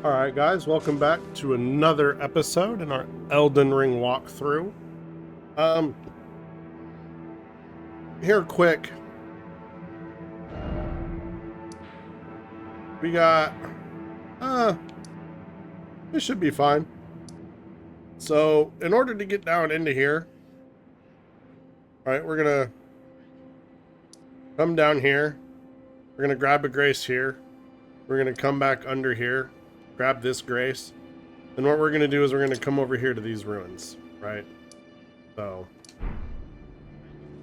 Alright guys, welcome back to another episode in our Elden Ring walkthrough. Here quick. We got, this should be fine. So, in order to get down into here, alright, we're gonna come down here. We're gonna grab a grace here. We're gonna come back under here, grab this grace. And what we're gonna do is we're gonna come over here to these ruins, right? So,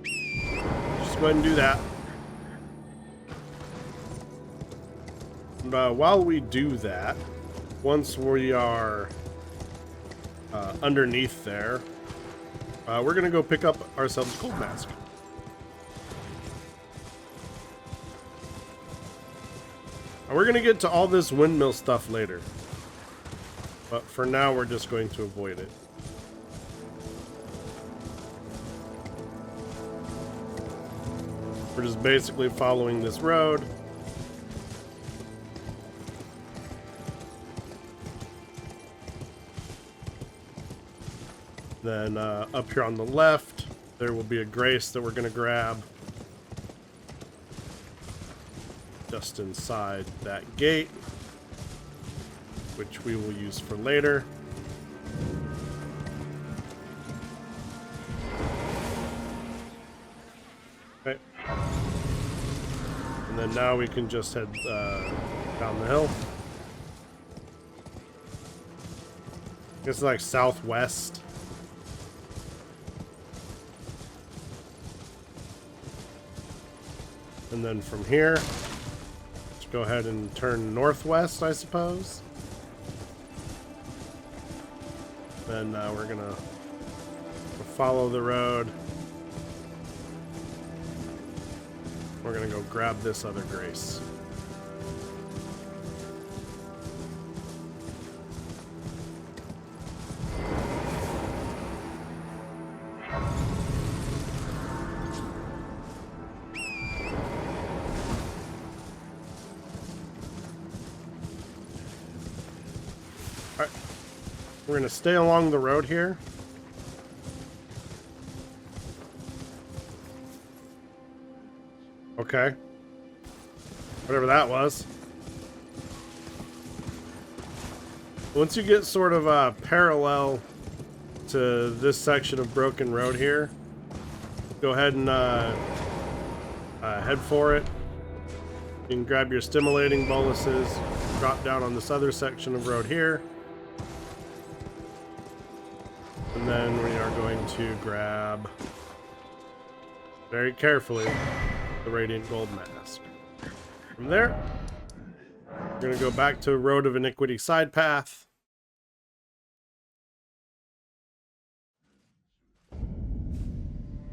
just go ahead and do that. And, while we do that, once we are underneath there, we're gonna go pick up ourselves a gold mask. And we're gonna get to all this windmill stuff later, but for now we're just going to avoid it. We're just basically following this road. Then up here on the left, there will be a grace that we're going to grab just inside that gate, which we will use for later. Okay. And then now we can just head down the hill. It's like southwest. And then from here, let's go ahead and turn northwest, I suppose. Then we're gonna follow the road. We're gonna go grab this other grace. We're going to stay along the road here. Okay. Whatever that was. Once you get sort of parallel to this section of broken road here, go ahead and head for it. You can grab your stimulating boluses, drop down on this other section of road here. And then we are going to grab, very carefully, the Radiant Gold Mask. From there, we're going to go back to Road of Iniquity side path.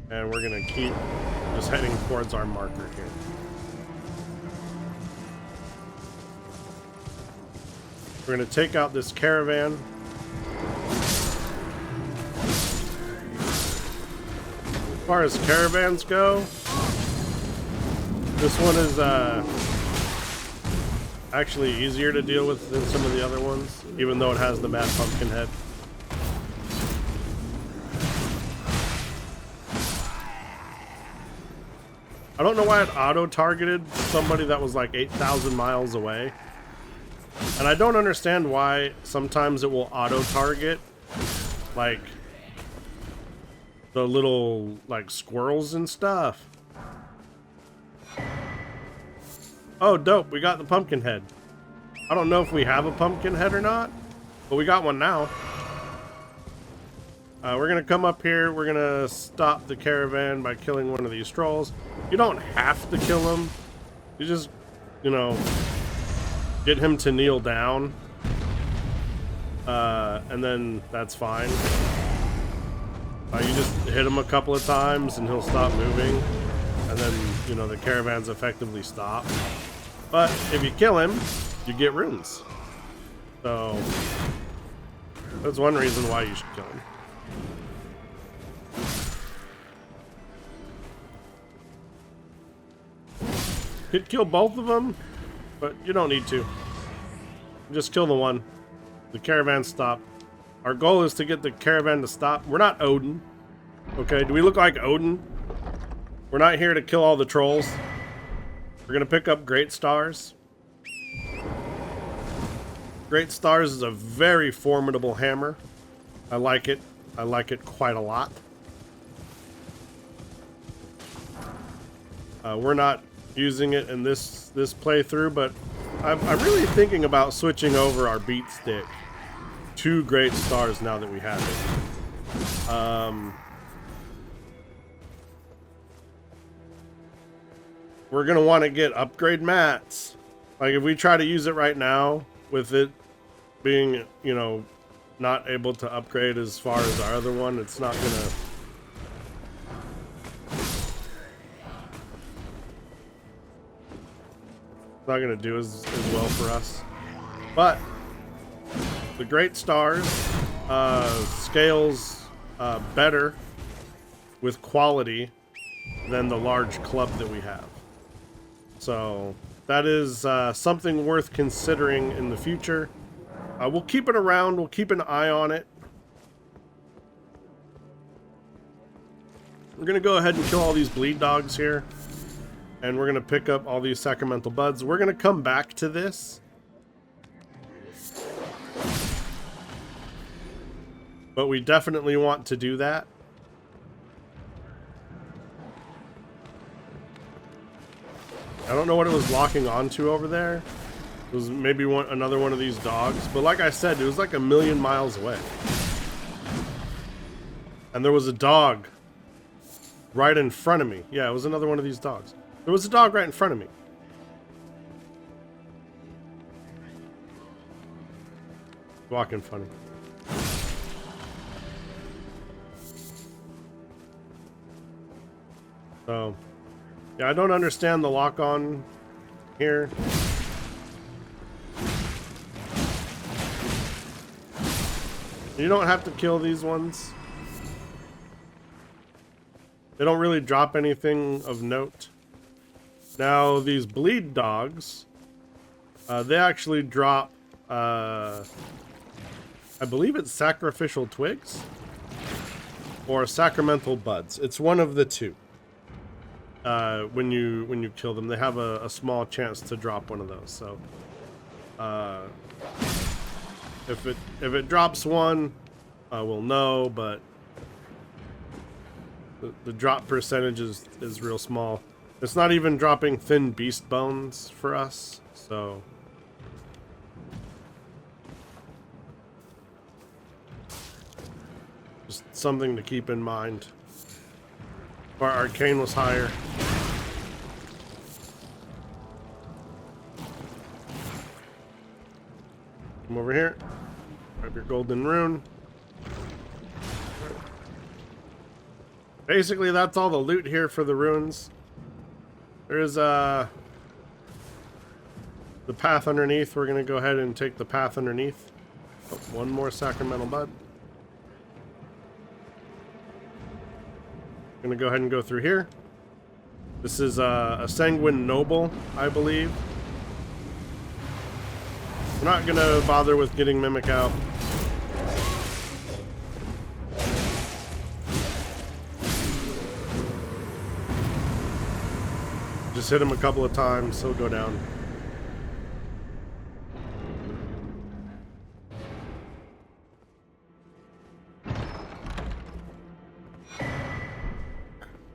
And we're going to keep just heading towards our marker here. We're going to take out this caravan. As far as caravans go, this one is actually easier to deal with than some of the other ones, even though it has the mad pumpkin head. I don't know why it auto-targeted somebody that was like 8,000 miles away. And I don't understand why sometimes it will auto-target like the little like squirrels and stuff. Oh, dope. We got the pumpkin head. I don't know if we have a pumpkin head or not, but we got one now. We're going to come up here. We're going to stop the caravan by killing one of these trolls. You don't have to kill him. You just, you know, get him to kneel down. And then that's fine. You just hit him a couple of times and he'll stop moving. And then, you know, the caravans effectively stop. But if you kill him, you get runes. So, that's one reason why you should kill him. Could kill both of them, but you don't need to. Just kill the one. The caravan stopped. Our goal is to get the caravan to stop. We're not Odin. Okay, do we look like Odin? We're not here to kill all the trolls. We're gonna pick up Great Stars. Great Stars is a very formidable hammer. I like it. I like it quite a lot. We're not using it in this playthrough, but I'm really thinking about switching over our beat stick to Great Stars now that we have it. We're gonna want to get upgrade mats. Like if we try to use it right now with it being, you know, not able to upgrade as far as our other one, it's not gonna do as well for us. But the Great Stars scales better with quality than the large club that we have. So that is something worth considering in the future. We'll keep it around. We'll keep an eye on it. We're going to go ahead and kill all these bleed dogs here. And we're going to pick up all these sacramental buds. We're going to come back to this. But we definitely want to do that. I don't know what it was locking onto over there. It was maybe another one of these dogs. But like I said, it was like 1,000,000 miles away. And there was a dog right in front of me. Yeah, it was another one of these dogs. There was a dog right in front of me. Walking funny. So, yeah, I don't understand the lock-on here. You don't have to kill these ones. They don't really drop anything of note. Now, these bleed dogs, they actually drop, I believe it's sacrificial twigs or sacramental buds. It's one of the two. When you kill them, they have a small chance to drop one of those. So, if it drops one, we'll know. But the drop percentage is real small. It's not even dropping thin beast bones for us. So, just something to keep in mind. Our arcane was higher. Come over here. Grab your golden rune. Basically, that's all the loot here for the ruins. There's the path underneath. We're gonna go ahead and take the path underneath. Oh, one more sacramental bud. Gonna go ahead and go through here. This is a Sanguine Noble, I believe. We're not gonna bother with getting Mimic out. Just hit him a couple of times, he'll go down.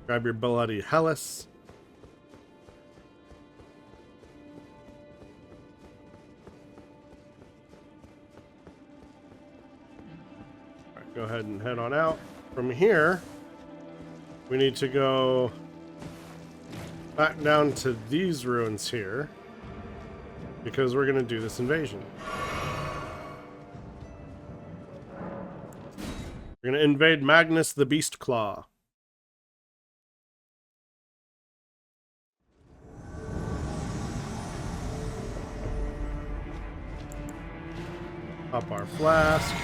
Grab your bloody Hellas. Alright, go ahead and head on out. From here, we need to go back down to these ruins here, because we're going to do this invasion. We're going to invade Magnus the Beast Claw. Pop our flask.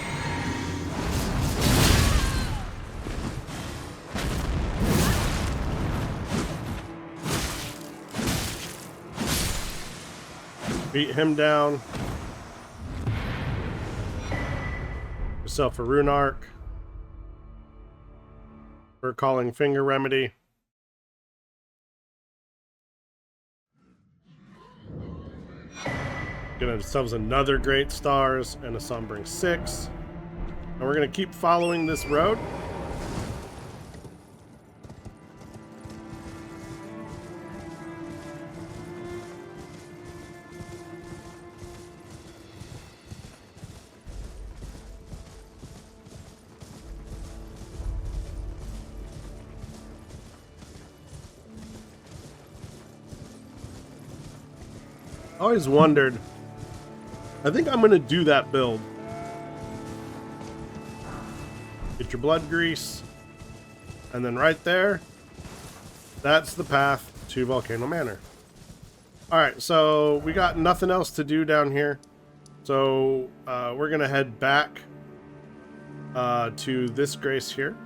Beat him down. Yourself a rune arc. For calling finger remedy. Get ourselves another Great Stars and a Sombring 6. And we're going to keep following this road. I always wondered, I think I'm going to do that build. Get your blood grease, and then right there, that's the path to Volcano Manor. Alright, so we got nothing else to do down here. So we're going to head back to this grace here.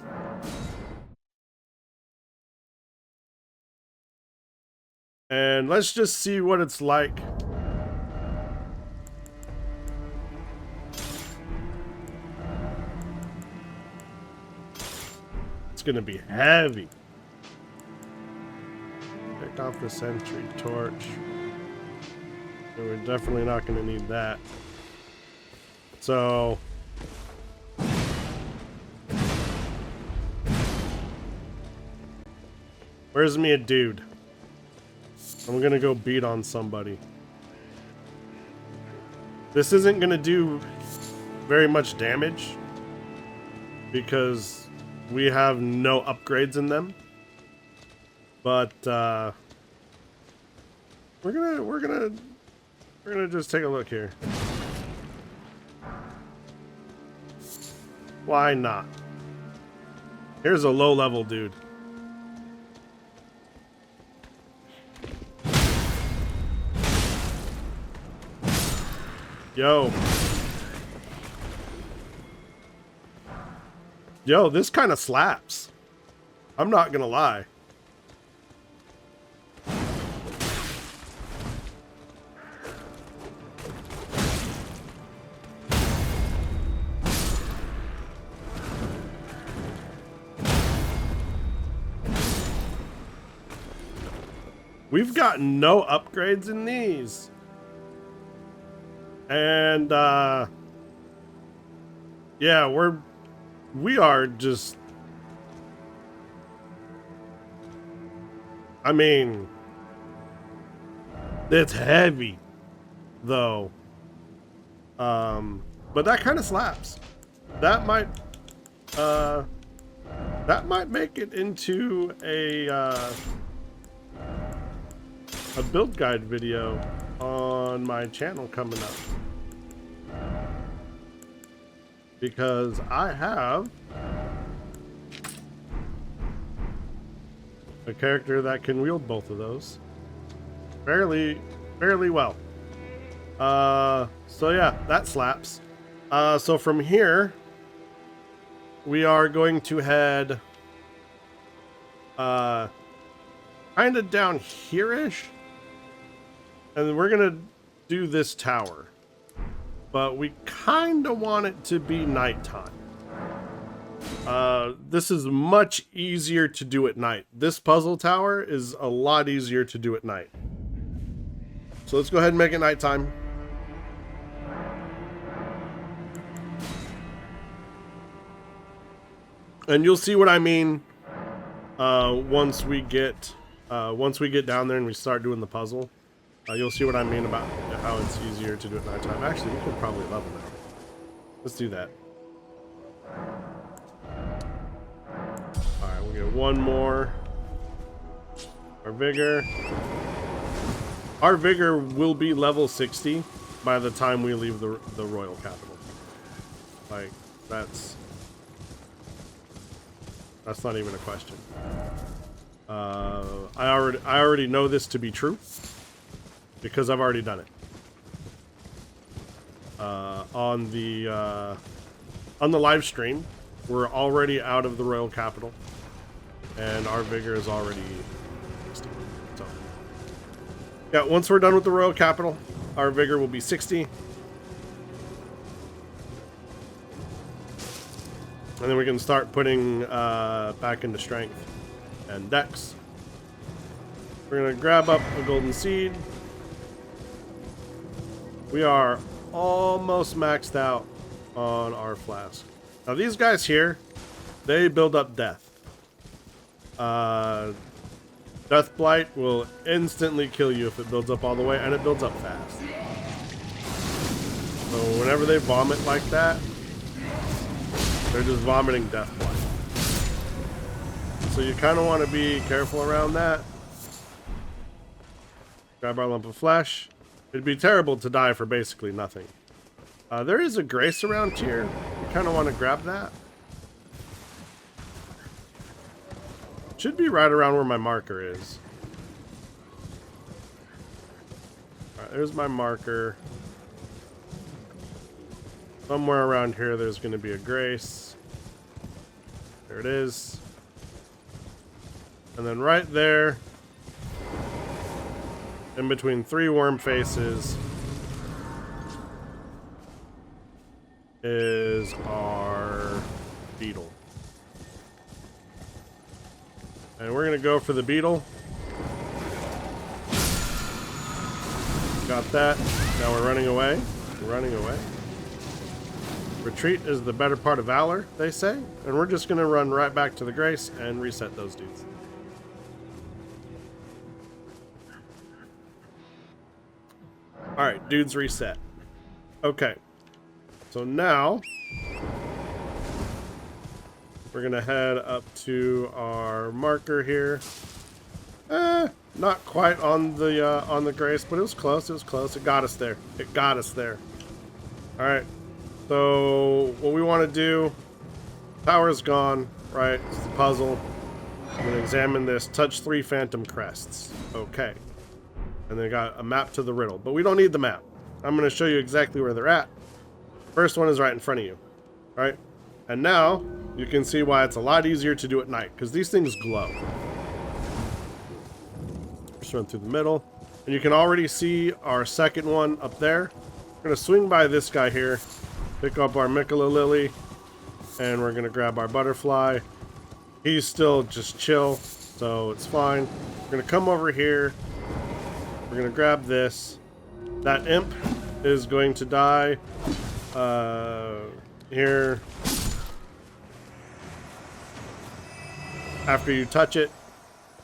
And let's just see what it's like. It's gonna be heavy. Pick off the sentry torch. So we're definitely not gonna need that. So where's me a dude? I'm gonna go beat on somebody. This isn't gonna do very much damage because we have no upgrades in them. But we're gonna just take a look here. Why not? Here's a low level dude. Yo, this kind of slaps. I'm not gonna lie. We've got no upgrades in these. And yeah, we are just, I mean, it's heavy though. But that kind of slaps. That might make it into a build guide video on my channel coming up, because I have a character that can wield both of those fairly well. So yeah, that slaps. So from here we are going to head kind of down here-ish. And we're gonna do this tower, but we kind of want it to be nighttime. This is much easier to do at night. This puzzle tower is a lot easier to do at night. So let's go ahead and make it nighttime. And you'll see what I mean once we get down there and we start doing the puzzle. You'll see what I mean about how it's easier to do at nighttime. Actually, we could probably level that. Let's do that. Alright, we'll get one more. Our vigor. Our vigor will be level 60 by the time we leave the royal capital. Like, that's not even a question. I already know this to be true, because I've already done it. On the live stream, we're already out of the royal capital, and our vigor is already 60. So, yeah, once we're done with the royal capital, our vigor will be 60. And then we can start putting back into strength and dex. We're going to grab up a golden seed. We are almost maxed out on our flask. Now these guys here, they build up death. Death Blight will instantly kill you if it builds up all the way, and it builds up fast. So whenever they vomit like that, they're just vomiting Death Blight. So you kind of want to be careful around that. Grab our lump of flesh. It'd be terrible to die for basically nothing. There is a grace around here. You kind of want to grab that. Should be right around where my marker is. Alright, there's my marker. Somewhere around here there's going to be a grace. There it is. And then right there, in between 3 worm faces, is our beetle. And we're going to go for the beetle. Got that. Now we're running away. We're running away. Retreat is the better part of valor, they say. And we're just going to run right back to the grace and reset those dudes. Alright, dudes reset. Okay. So now we're gonna head up to our marker here. Not quite on the grace, but it was close. It was close. It got us there. It got us there. All right. So what we want to do? Tower's gone. Right. It's the puzzle. I'm gonna examine this. Touch 3 phantom crests. Okay. And they got a map to the riddle, but we don't need the map. I'm gonna show you exactly where they're at. First one is right in front of you. All right. And now you can see why it's a lot easier to do at night, because these things glow. Just run through the middle. And you can already see our second one up there. We're going to swing by this guy here, pick up our Mikola Lily, and we're going to grab our butterfly. He's still just chill, so it's fine. We're going to come over here. We're going to grab this. That imp is going to die here. After you touch it.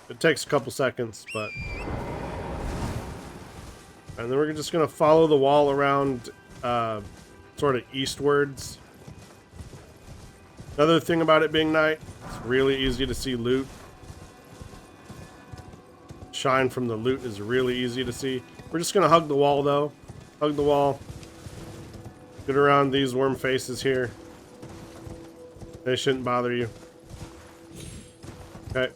It takes a couple seconds, but... And then we're just going to follow the wall around sort of eastwards. Another thing about it being night, it's really easy to see loot. Shine from the loot is really easy to see. We're just going to hug the wall, though. Hug the wall. Get around these worm faces here. They shouldn't bother you. Okay.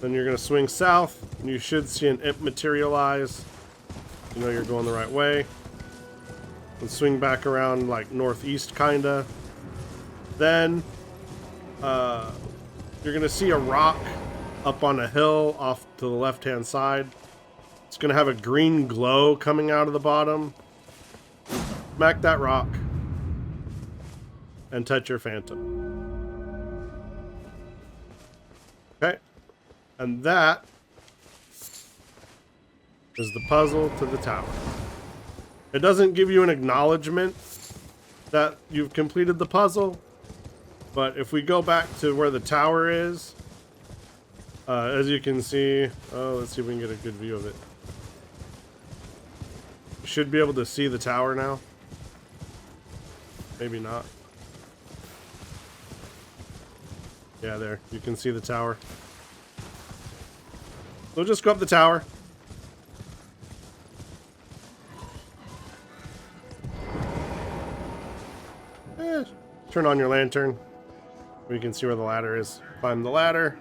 Then you're going to swing south, and you should see an imp materialize. You know you're going the right way. And swing back around like northeast, kinda. Then you're going to see a rock up on a hill off to the left-hand side. It's going to have a green glow coming out of the bottom. Smack that rock and touch your phantom. Okay, and that is the puzzle to the tower. It doesn't give you an acknowledgement that you've completed the puzzle, but if we go back to where the tower is, as you can see, let's see if we can get a good view of it. You should be able to see the tower now. Maybe not. Yeah, there. You can see the tower. So just go up the tower. Turn on your lantern. We can see where the ladder is. Climb the ladder.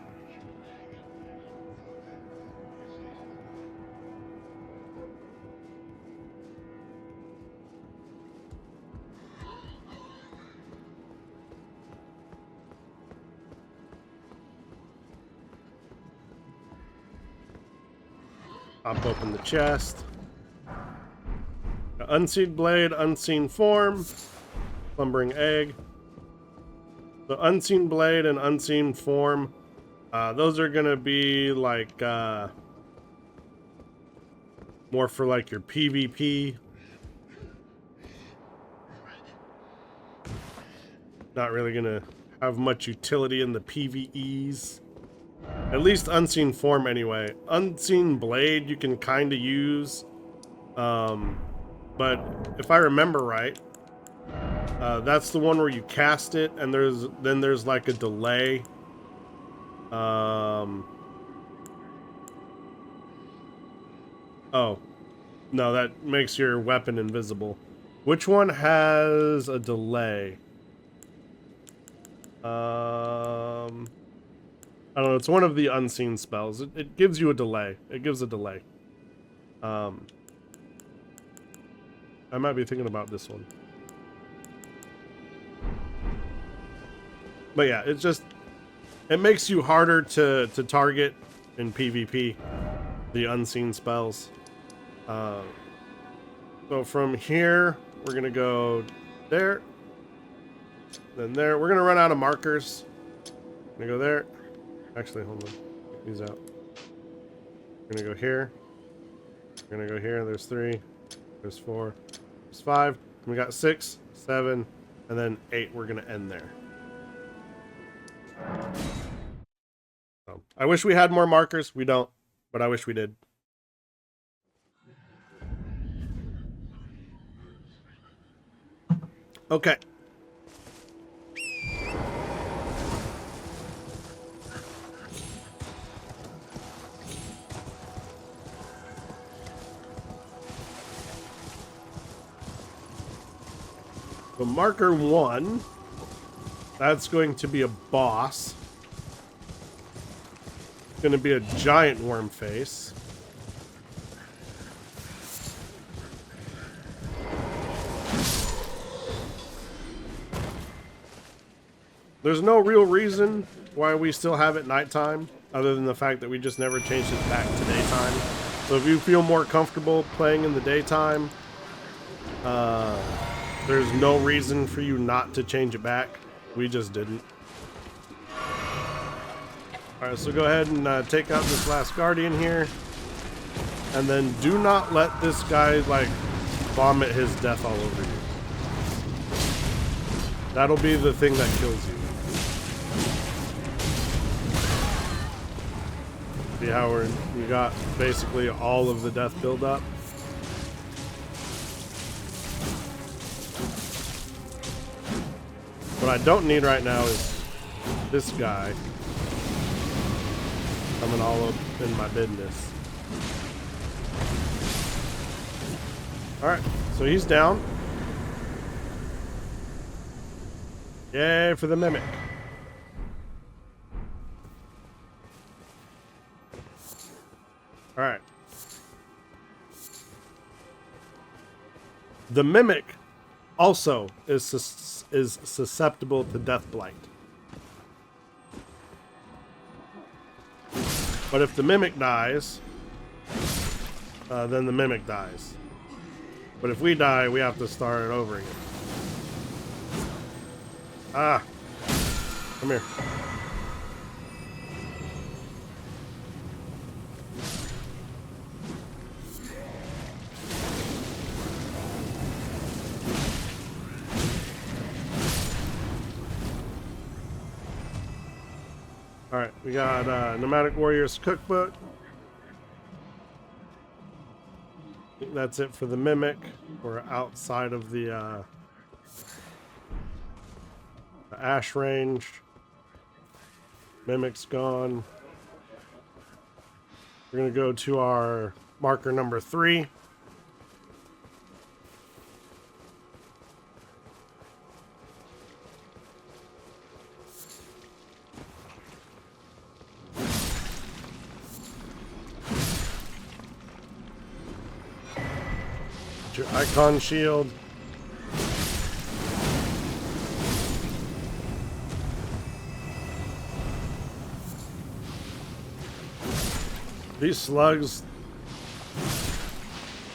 Pop open the chest. Unseen blade, unseen form, slumbering egg. So Unseen Blade and Unseen Form, those are gonna be like more for like your PvP. Not really gonna have much utility in the PvEs. At least Unseen Form anyway. Unseen Blade you can kind of use. But if I remember right, that's the one where you cast it and there's like a delay. Oh, no, that makes your weapon invisible. Which one has a delay? I don't know. It's one of the unseen spells. It gives you a delay. It gives a delay. I might be thinking about this one. But yeah, it makes you harder to target in PvP, the unseen spells. So from here, we're gonna go there, then there. We're gonna run out of markers. I'm gonna go there. Actually, hold on. Get these out. We're gonna go here. We're gonna go here. There's 3. There's 4. There's 5. We got 6, 7, and then 8. We're gonna end there. So, I wish we had more markers. We don't, but I wish we did. Okay. So marker 1, that's going to be a boss. It's going to be a giant Wormface. There's no real reason why we still have it nighttime, other than the fact that we just never changed it back to daytime. So if you feel more comfortable playing in the daytime, there's no reason for you not to change it back. We just didn't. Alright, so go ahead and take out this last Guardian here. And then do not let this guy, like, vomit his death all over you. That'll be the thing that kills you. See how we got basically all of the death build-up? What I don't need right now is this guy coming all up in my business. Alright, so he's down. Yay for the Mimic. Alright. The Mimic also is susceptible to Death Blight. But if the Mimic dies, then the Mimic dies. But if we die, we have to start it over again. Ah! Come here. Alright, we got Nomadic Warriors Cookbook. I think that's it for the Mimic. We're outside of the Ash range. Mimic's gone. We're going to go to our marker number 3. Your icon shield. These slugs,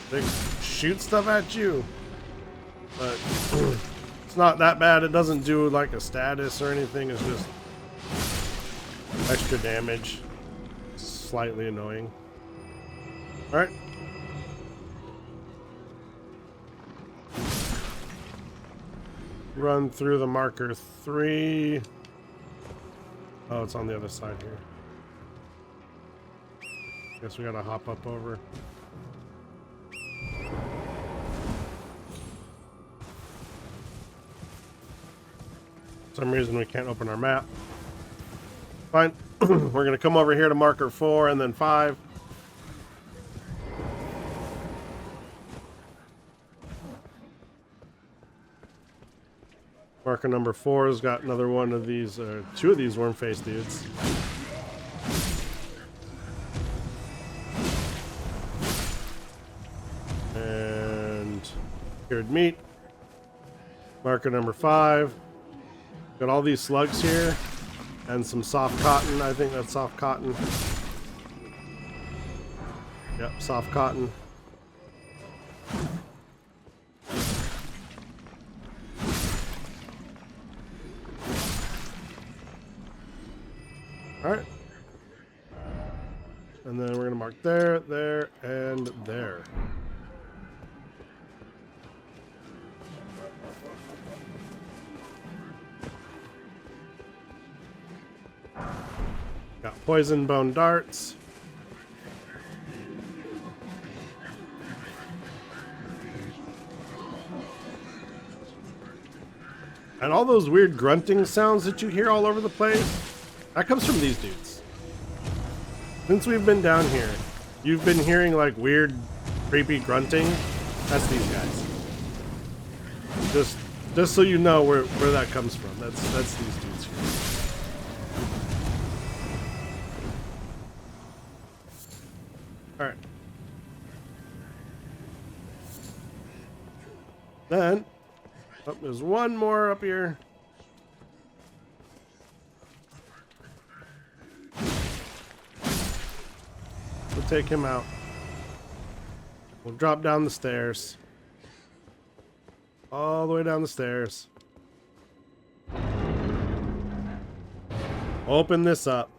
they shoot stuff at you, but it's It's not that bad. It doesn't do like a status or anything. It's just extra damage. It's slightly annoying. All right. Run through the marker 3. Oh, it's on the other side here. Guess we gotta hop up over. For some reason we can't open our map. Fine. We're gonna come over here to marker 4 and then 5. Marker number 4 has got another one of these, 2 of these Wormface dudes. And cured meat. Marker number 5. Got all these slugs here. And some soft cotton. I think that's soft cotton. Yep, soft cotton. Alright. And then we're going to mark there, there, and there. Got poison bone darts. And all those weird grunting sounds that you hear all over the place, that comes from these dudes. Since we've been down here, you've been hearing like weird, creepy grunting. That's these guys. Just so you know where that comes from. That's these dudes here. All right. Then, oh, there's one more up here. We'll take him out. We'll drop down the stairs. All the way down the stairs. Open this up.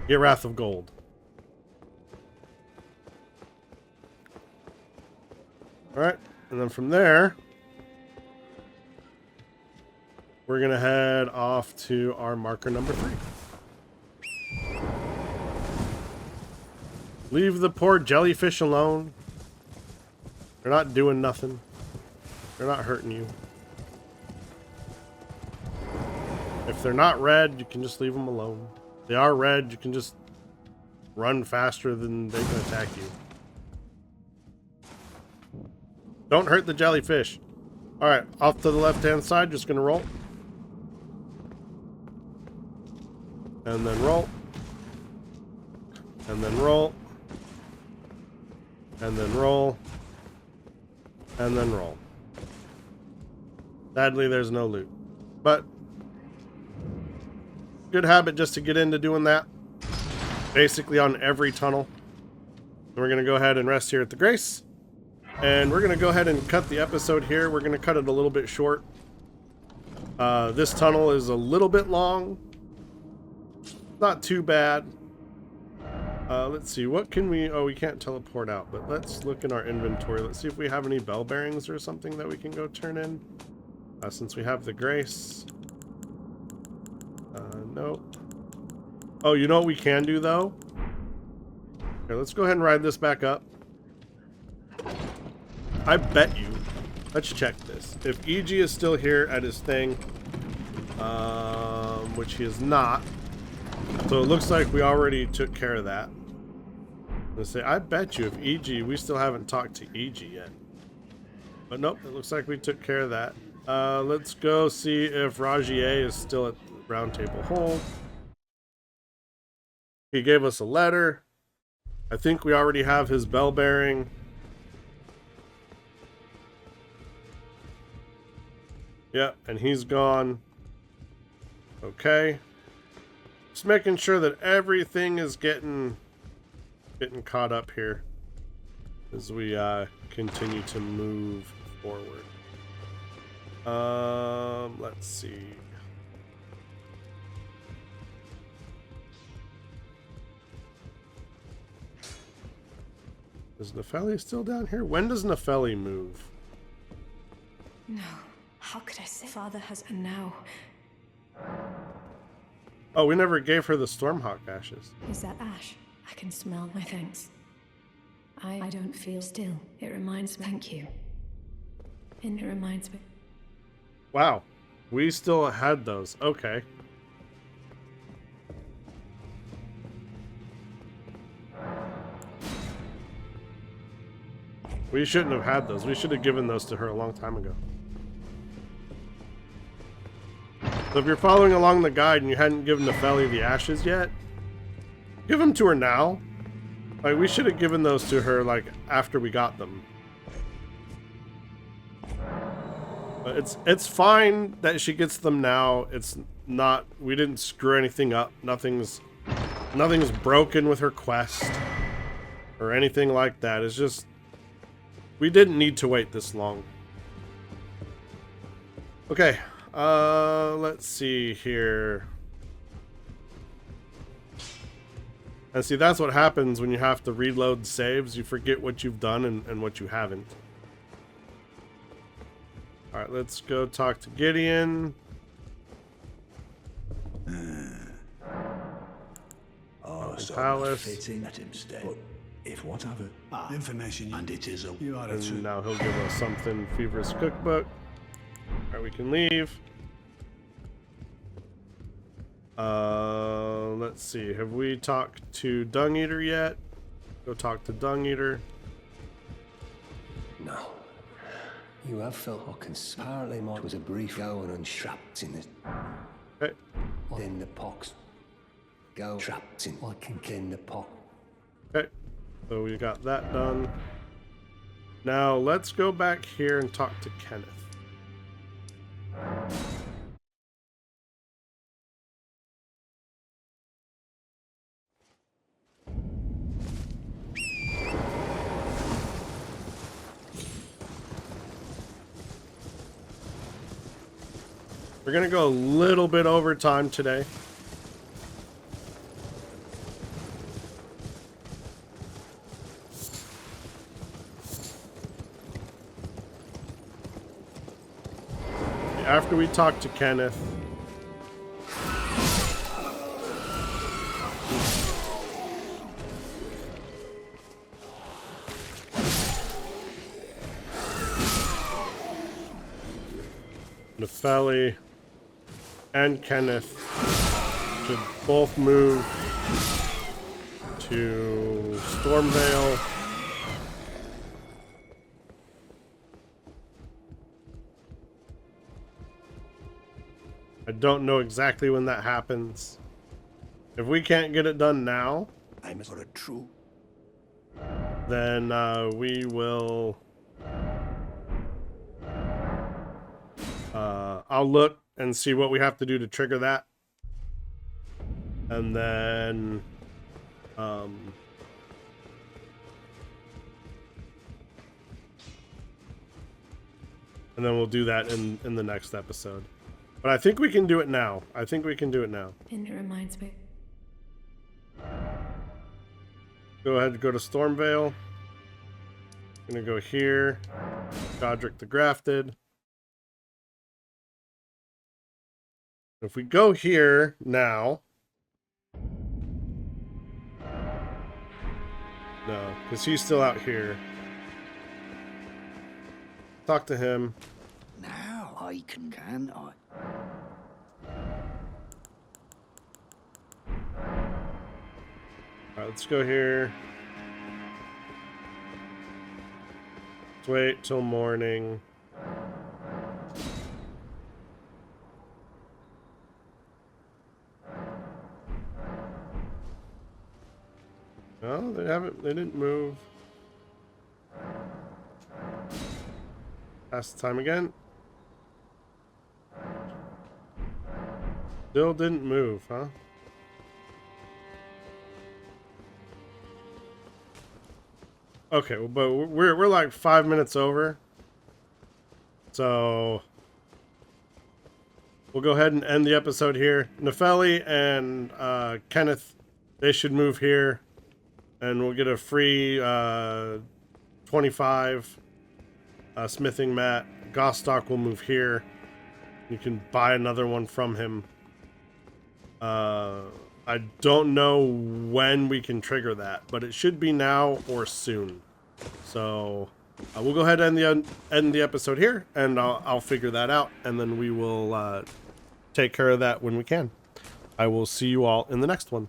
Get Wrath of Gold. Alright, and then from there, we're going to head off to our marker number 3. Leave the poor jellyfish alone. They're not doing nothing. They're not hurting you. If they're not red, you can just leave them alone. If they are red, you can just run faster than they can attack you. Don't hurt the jellyfish. Alright, off to the left-hand side, just gonna roll. And then roll. And then roll. And then roll. And then roll. Sadly, there's no loot. But good habit just to get into doing that. Basically on every tunnel. And we're going to go ahead and rest here at the Grace. And we're going to go ahead and cut the episode here. We're going to cut it a little bit short. This tunnel is a little bit long. Not too bad. Let's see, what can we... Oh, we can't teleport out, but let's look in our inventory. Let's see if we have any bell bearings or something that we can go turn in. Since we have the Grace. Nope. Oh, you know what we can do, though? Here, let's go ahead and ride this back up. I bet you... Let's check this. If EG is still here at his thing, which he is not. So it looks like we already took care of that. Let's say, I bet you if EG, we still haven't talked to EG yet. But nope, it looks like we took care of that. Let's go see if Rajier is still at the round table hole. He gave us a letter. I think we already have his bell bearing. Yep, and he's gone. Okay. Just making sure that everything is getting caught up here. as we continue to move forward. Let's see. Is Nepheli still down here? When does Nepheli move? No. How could I say? Father has a now. Oh, we never gave her the Stormhawk ashes. Is that ash? I can smell my thanks. I don't feel still. It reminds me. Thank you. And it reminds me. Wow. We still had those. Okay. We shouldn't have had those. We should have given those to her a long time ago. So if you're following along the guide and you hadn't given Nepheli the ashes yet, give them to her now. Like, we should have given those to her, like, after we got them. But it's fine that she gets them now. It's not, we didn't screw anything up. Nothing's broken with her quest or anything like that. It's just, we didn't need to wait this long. Okay, let's see here. And see, that's what happens when you have to reload saves. You forget what you've done and what you haven't. Alright, let's go talk to Gideon. Oh, so Palace. fitting at him stay. But if whatever information and it is a you are a And now he'll give us something. Fever's cookbook. Alright, we can leave. Let's see. Have we talked to Dung Eater yet? Go talk to Dung Eater. No. You have felt what apparently mine was a brief going unstrapped in the Okay. then the pox. Go trapped in what can kin the pox. Okay. So we got that done. Now let's go back here and talk to Kenneth. We're gonna go a little bit over time today. After we talk to Kenneth, Nepheli and Kenneth should both move to Stormvale. I don't know exactly when that happens. If we can't get it done now, I'm sort of true. then we will. I'll look and see what we have to do to trigger that, and then we'll do that in the next episode. But I think we can do it now. I think we can do it now. And it reminds me. Go ahead and go to Stormvale. Gonna go here. Godric the Grafted. If we go here now. No, because he's still out here. Talk to him. Now I can I? Alright, let's go here. Let's wait till morning. No, they didn't move. Pass the time again. Still didn't move, huh? Okay, well, but we're like 5 minutes over. So we'll go ahead and end the episode here. Nefeli and Kenneth, they should move here, and we'll get a free 25 smithing mat. Gostock will move here. You can buy another one from him. I don't know when we can trigger that, but it should be now or soon. So we'll go ahead and end the episode here, and I'll figure that out, and then we will take care of that when we can. I will see you all in the next one.